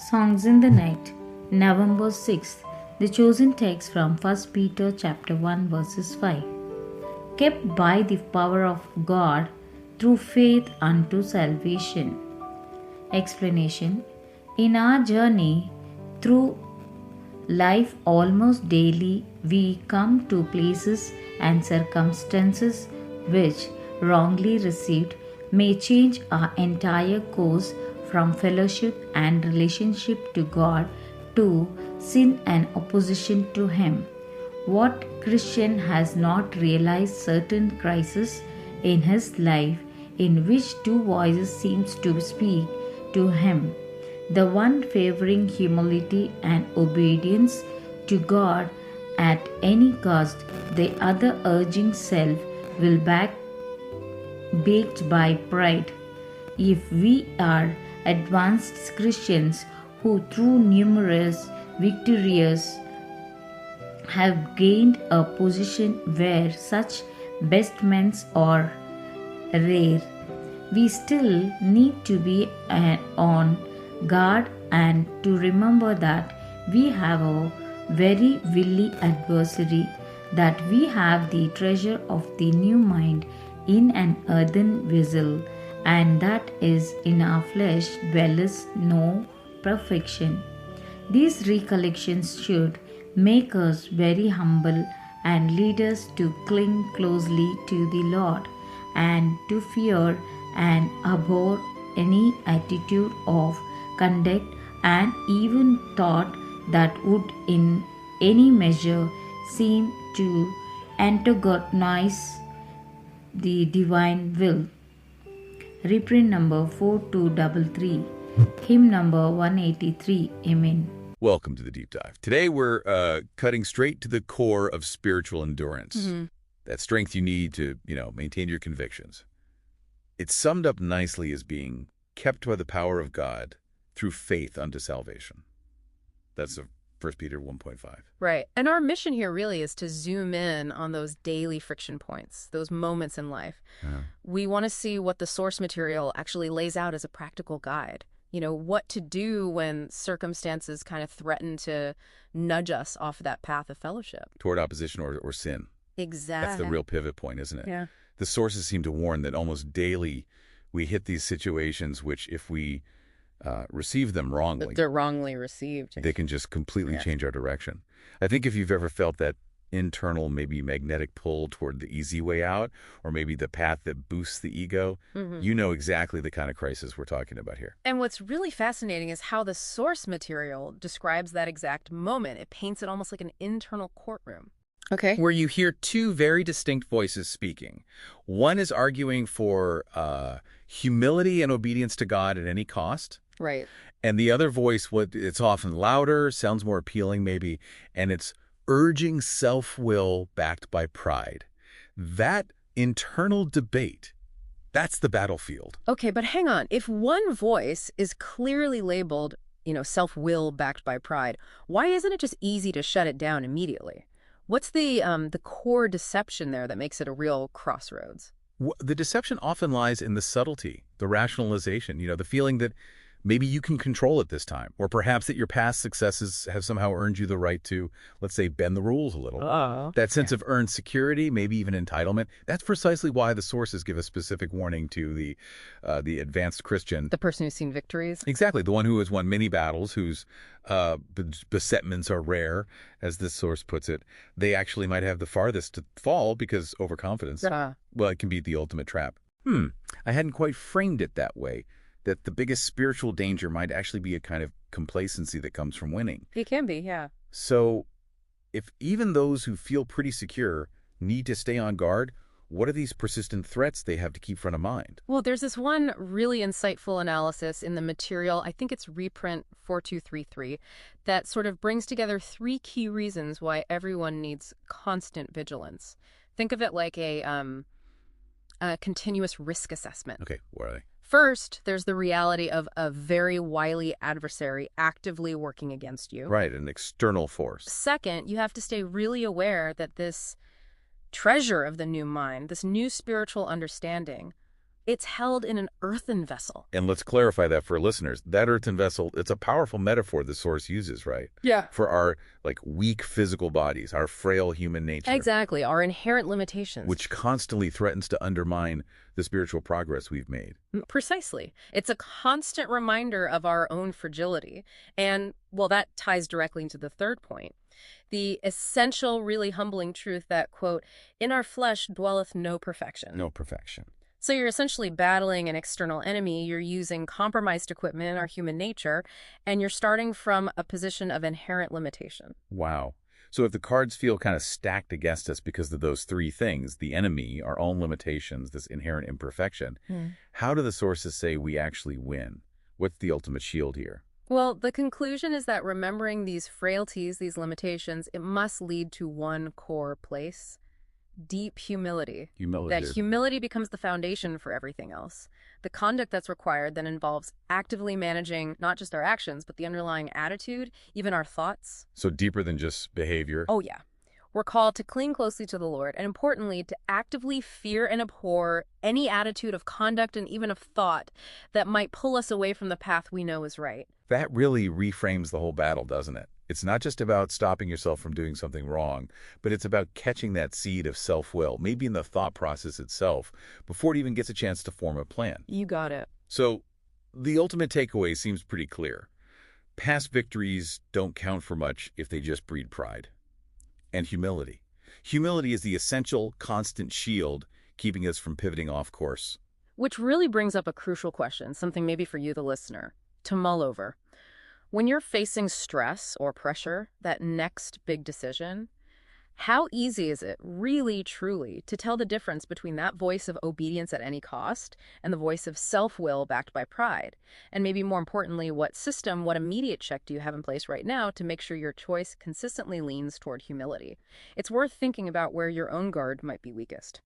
Songs in the Night, November 6th. The chosen text from 1 Peter chapter 1 verses 5. Kept by the power of God through faith unto salvation. Explanation. In our journey through life almost daily we come to places and circumstances which, wrongly received, may change our entire course from fellowship and relationship to God to sin and opposition to Him. What Christian has not realized certain crises in his life in which two voices seems to speak to him, the one favoring humility and obedience to God at any cost, the other urging self will baked by pride. If we are advanced Christians who through numerous victories have gained a position where such bestments are rare, we still need to be on guard and to remember that we have a very wily adversary, that we have the treasure of the new mind in an earthen vessel, and that is in our flesh dwelleth no perfection. These recollections should make us very humble and lead us to cling closely to the Lord and to fear and abhor any attitude of conduct and even thought that would in any measure seem to antagonize the divine will. Reprint number 4233, hymn number 183. Amen. Welcome to the Deep Dive. Today we're cutting straight to the core of spiritual endurance. That strength you need to, maintain your convictions. It's summed up nicely as being kept by the power of God through faith unto salvation. That's 1 Peter 1.5. Right. And our mission here really is to zoom in on those daily friction points, those moments in life. We want to see what the source material actually lays out as a practical guide. What to do when circumstances kind of threaten to nudge us off that path of fellowship. Toward opposition or sin. Exactly. That's the real pivot point, isn't it? Yeah. The sources seem to warn that almost daily we hit these situations which, if we receive them wrongly, They're wrongly received. they can just completely change our direction. I think if you've ever felt that internal, maybe magnetic pull toward the easy way out, or maybe the path that boosts the ego, you know exactly the kind of crisis we're talking about here. And what's really fascinating is how the source material describes that exact moment. It paints it almost like an internal courtroom. Okay. Where you hear two very distinct voices speaking. One is arguing for humility and obedience to God at any cost. Right. And the other voice, it's often louder, sounds more appealing maybe, and it's urging self-will backed by pride. That internal debate, that's the battlefield. Okay, but hang on. If one voice is clearly labeled, self-will backed by pride, why isn't it just easy to shut it down immediately? What's the core deception there that makes it a real crossroads? The deception often lies in the subtlety, the rationalization, the feeling that maybe you can control it this time, or perhaps that your past successes have somehow earned you the right to, let's say, bend the rules a little. That sense of earned security, maybe even entitlement, that's precisely why the sources give a specific warning to the advanced Christian. The person who's seen victories? Exactly, the one who has won many battles, whose besetments are rare, as this source puts it. They actually might have the farthest to fall because overconfidence, well, it can be the ultimate trap. I hadn't quite framed it that way, that the biggest spiritual danger might actually be a kind of complacency that comes from winning. It can be, yeah. So if even those who feel pretty secure need to stay on guard, what are these persistent threats they have to keep front of mind? Well, there's this one really insightful analysis in the material, I think it's reprint 4233, that sort of brings together three key reasons why everyone needs constant vigilance. Think of it like a continuous risk assessment. Okay, what are they? First, there's the reality of a very wily adversary actively working against you. Right, an external force. Second, you have to stay really aware that this treasure of the new mind, this new spiritual understanding, It's held in an earthen vessel. And let's clarify that for listeners. That earthen vessel, it's a powerful metaphor the Source uses, right? Yeah. For our weak physical bodies, our frail human nature. Exactly, our inherent limitations. Which constantly threatens to undermine the spiritual progress we've made. Precisely. It's a constant reminder of our own fragility. And, well, that ties directly into the third point. The essential, really humbling truth that, quote, in our flesh dwelleth no perfection. No perfection. So you're essentially battling an external enemy, you're using compromised equipment, our human nature, and you're starting from a position of inherent limitation. Wow. So if the cards feel kind of stacked against us because of those three things, the enemy, our own limitations, this inherent imperfection, how do the sources say we actually win? What's the ultimate shield here? Well, the conclusion is that remembering these frailties, these limitations, it must lead to one core place: deep humility. Humility. That humility becomes the foundation for everything else. The conduct that's required then involves actively managing not just our actions, but the underlying attitude, even our thoughts. So deeper than just behavior? Oh, yeah. We're called to cling closely to the Lord, and importantly, to actively fear and abhor any attitude of conduct and even of thought that might pull us away from the path we know is right. That really reframes the whole battle, doesn't it? It's not just about stopping yourself from doing something wrong, but it's about catching that seed of self-will, maybe in the thought process itself, before it even gets a chance to form a plan. You got it. So the ultimate takeaway seems pretty clear. Past victories don't count for much if they just breed pride. And humility. Humility is the essential, constant shield keeping us from pivoting off course. Which really brings up a crucial question, something maybe for you, the listener, to mull over. When you're facing stress or pressure, that next big decision, how easy is it, really, truly, to tell the difference between that voice of obedience at any cost and the voice of self-will backed by pride? And maybe more importantly, what immediate check do you have in place right now to make sure your choice consistently leans toward humility? It's worth thinking about where your own guard might be weakest.